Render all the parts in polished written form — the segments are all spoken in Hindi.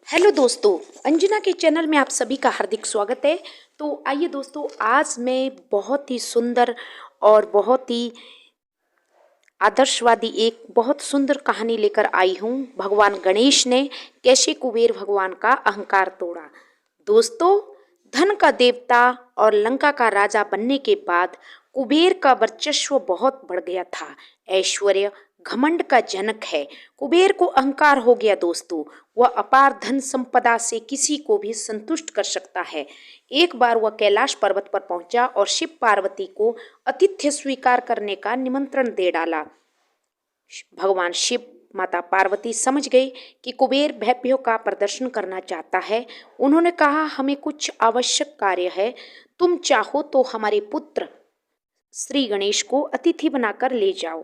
हेलो दोस्तों, अंजना के चैनल में आप सभी का हार्दिक स्वागत है। तो आइए दोस्तों, आज मैं बहुत ही सुंदर और बहुत ही आदर्शवादी एक बहुत सुंदर कहानी लेकर आई हूँ। भगवान गणेश ने कैसे कुबेर भगवान का अहंकार तोड़ा। दोस्तों, धन का देवता और लंका का राजा बनने के बाद कुबेर का वर्चस्व बहुत बढ़ गया था। ऐश्वर्य घमंड का जनक है। कुबेर को अहंकार हो गया दोस्तों। वह अपार धन संपदा से किसी को भी संतुष्ट कर सकता है। एक बार वह कैलाश पर्वत पर पहुंचा और शिव पार्वती को आतिथ्य स्वीकार करने का निमंत्रण दे डाला। भगवान शिव माता पार्वती समझ गई कि कुबेर भैभ्यों का प्रदर्शन करना चाहता है। उन्होंने कहा, हमें कुछ आवश्यक कार्य है। तुम चाहो तो हमारे पुत्र श्री गणेश को अतिथि बनाकर ले जाओ।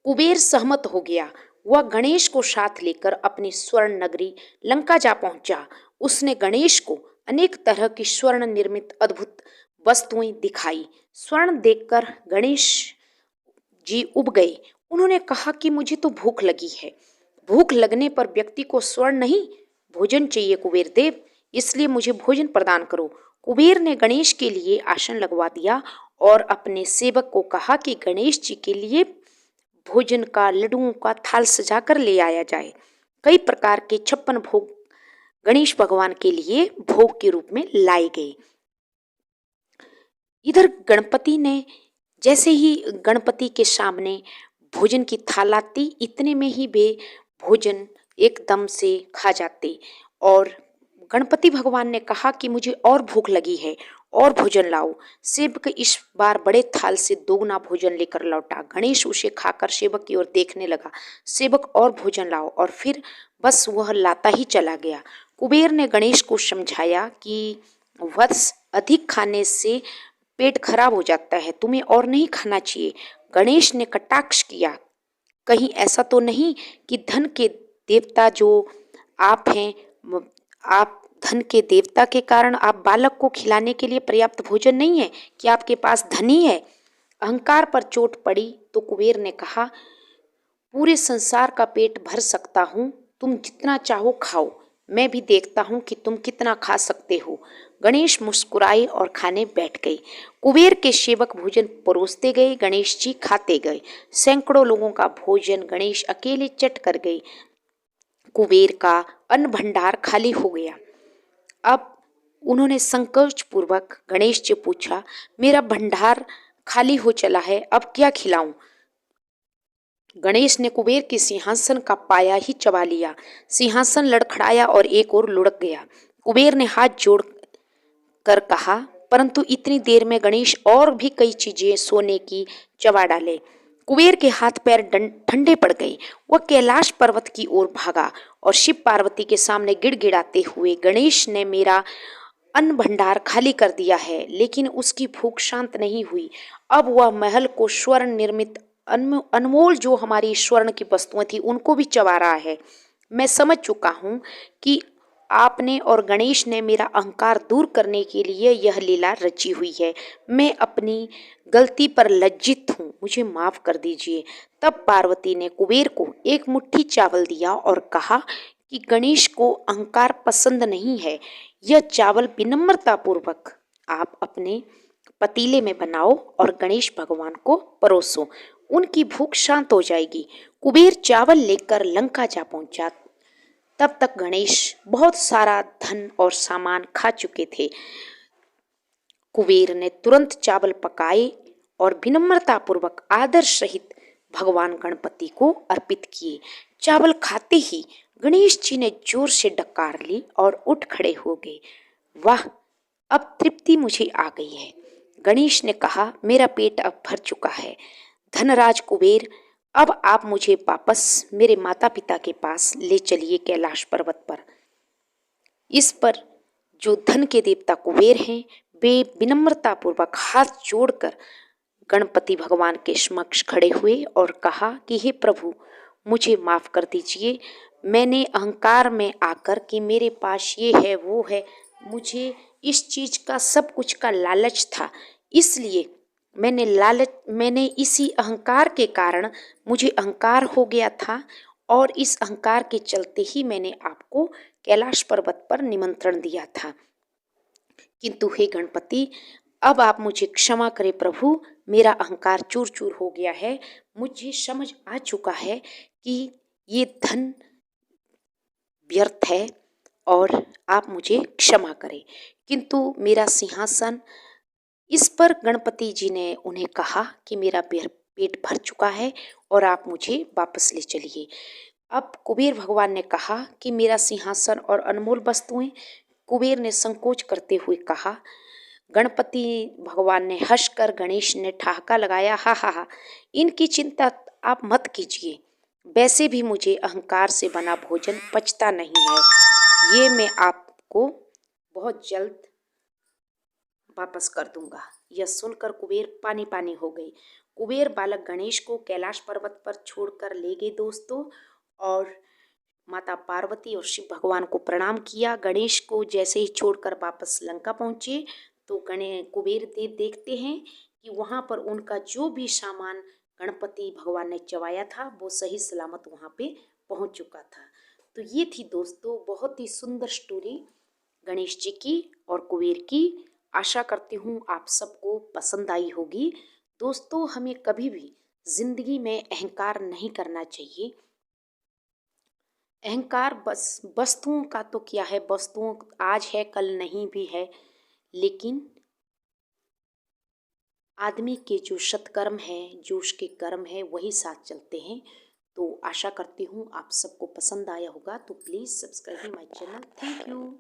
कुबेर सहमत हो गया। वह गणेश को साथ लेकर अपनी स्वर्ण नगरी लंका जा पहुंचा। उसने गणेश को अनेक तरह की स्वर्ण निर्मित अद्भुत वस्तुएं दिखाई। स्वर्ण देखकर गणेश जी उब गए। उन्होंने कहा कि मुझे तो भूख लगी है। भूख लगने पर व्यक्ति को स्वर्ण नहीं, भोजन चाहिए कुबेर देव, इसलिए मुझे भोजन प्रदान करो। कुबेर ने गणेश के लिए आसन लगवा दिया और अपने सेवक को कहा कि गणेश जी के लिए भोजन का लड्डुओं का थाल सजाकर ले आया जाए। कई प्रकार के 56 भोग गणेश भगवान के लिए भोग के रूप में लाए गए। इधर गणपति ने जैसे ही गणपति के सामने भोजन की थाल आती, इतने में ही वे भोजन एकदम से खा जाते। और गणपति भगवान ने कहा कि मुझे और भूख लगी है और भोजन लाओ। सेवक इस बार बड़े थाल से दोगुना भोजन लेकर लौटा। गणेश उसे खाकर सेवक की ओर देखने लगा। सेवक और भोजन लाओ, और फिर बस वह लाता ही चला गया। कुबेर ने गणेश को समझाया कि वत्स, अधिक खाने से पेट खराब हो जाता है, तुम्हें और नहीं खाना चाहिए। गणेश ने कटाक्ष किया, कहीं ऐसा तो नहीं कि धन के देवता जो आप हैं, आप धन के देवता के कारण आप बालक को खिलाने के लिए पर्याप्त भोजन नहीं है कि आपके पास धन ही है। अहंकार पर चोट पड़ी तो कुबेर ने कहा, पूरे संसार का पेट भर सकता हूँ, तुम जितना चाहो खाओ, मैं भी देखता हूँ कि तुम कितना खा सकते हो। गणेश मुस्कुराए और खाने बैठ गए। कुबेर के सेवक भोजन परोसते गए, गणेश जी खाते गए। सैकड़ों लोगों का भोजन गणेश अकेले चट कर गए। कुबेर का अन्न भंडार खाली हो गया। अब उन्होंने संकोच पूर्वक गणेश से पूछा, मेरा भंडार खाली हो चला है, अब क्या खिलाऊं? गणेश ने कुबेर के सिंहासन का पाया ही चबा लिया। सिंहासन लड़खड़ाया और एक ओर लुढ़क गया। कुबेर ने हाथ जोड़ कर कहा, परंतु इतनी देर में गणेश और भी कई चीजें सोने की चबा डाले। कुबेर के हाथ पैर ठंडे पड़ गए। वह कैलाश पर्वत की ओर भागा और शिव पार्वती के सामने गिड़गिड़ाते हुए, गणेश ने मेरा अन्न भंडार खाली कर दिया है, लेकिन उसकी भूख शांत नहीं हुई। अब वह महल को स्वर्ण निर्मित अनमोल जो हमारी स्वर्ण की वस्तुएं थी उनको भी चबा रहा है। मैं समझ चुका हूँ कि आपने और गणेश ने मेरा अहंकार दूर करने के लिए यह लीला रची हुई है। मैं अपनी गलती पर लज्जित हूँ, मुझे माफ कर दीजिए। तब पार्वती ने कुबेर को एक मुट्ठी चावल दिया और कहा कि गणेश को अहंकार पसंद नहीं है। यह चावल विनम्रता पूर्वक आप अपने पतीले में बनाओ और गणेश भगवान को परोसो, उनकी भूख शांत हो जाएगी। कुबेर चावल लेकर लंका जा पहुंचा। तब तक गणेश बहुत सारा धन और सामान खा चुके थे। कुबेर ने तुरंत चावल पकाए और विनम्रता पूर्वक आदर सहित भगवान गणपति को अर्पित किए। चावल खाते ही गणेश जी ने जोर से डकार ली और उठ खड़े हो गए। वाह, अब तृप्ति मुझे आ गई है। गणेश ने कहा, मेरा पेट अब भर चुका है। धनराज कुबेर, अब आप मुझे वापस मेरे माता पिता के पास ले चलिए कैलाश पर्वत पर। इस पर जो धन के देवता कुबेर हैं, वे विनम्रता पूर्वक हाथ जोड़कर गणपति भगवान के समक्ष खड़े हुए और कहा कि हे प्रभु, मुझे माफ कर दीजिए। मैंने अहंकार में आकर कि मेरे पास ये है वो है, मुझे इस चीज का सब कुछ का लालच था, इसलिए मैंने इसी अहंकार के कारण मुझे अहंकार हो गया था और इस अहंकार के चलते ही मैंने आपको कैलाश पर्वत पर निमंत्रण दिया था। किंतु हे गणपति, अब आप मुझे क्षमा करें प्रभु, मेरा अहंकार चूर चूर हो गया है। मुझे समझ आ चुका है कि ये धन व्यर्थ है और आप मुझे क्षमा करें। किंतु मेरा सिंहासन, इस पर गणपति जी ने उन्हें कहा कि मेरा पेट भर चुका है और आप मुझे वापस ले चलिए। अब कुबेर भगवान ने कहा कि मेरा सिंहासन और अनमोल वस्तुएं। कुबेर ने संकोच करते हुए कहा। गणपति भगवान ने हंसकर गणेश ने ठहाका लगाया, हा हा हा, इनकी चिंता आप मत कीजिए, वैसे भी मुझे अहंकार से बना भोजन पचता नहीं है, ये मैं आपको बहुत जल्द वापस कर दूंगा। यह सुनकर कुबेर पानी पानी हो गई। कुबेर बालक गणेश को कैलाश पर्वत पर छोड़कर ले गए दोस्तों, और माता पार्वती और शिव भगवान को प्रणाम किया। गणेश को जैसे ही छोड़कर वापस लंका पहुंचे तो कुबेर देव देखते हैं कि वहां पर उनका जो भी सामान गणपति भगवान ने चबाया था वो सही सलामत वहां पे पहुंच चुका था। तो ये थी दोस्तों बहुत ही सुंदर स्टोरी गणेश जी की और कुबेर की। आशा करती हूँ आप सबको पसंद आई होगी। दोस्तों, हमें कभी भी जिंदगी में अहंकार नहीं करना चाहिए। अहंकार बस वस्तुओं का तो क्या है, वस्तुओं आज है कल नहीं भी है, लेकिन आदमी के जो सत्कर्म है, जो उसके कर्म है, वही साथ चलते हैं। तो आशा करती हूँ आप सबको पसंद आया होगा। तो please subscribe my channel. Thank you.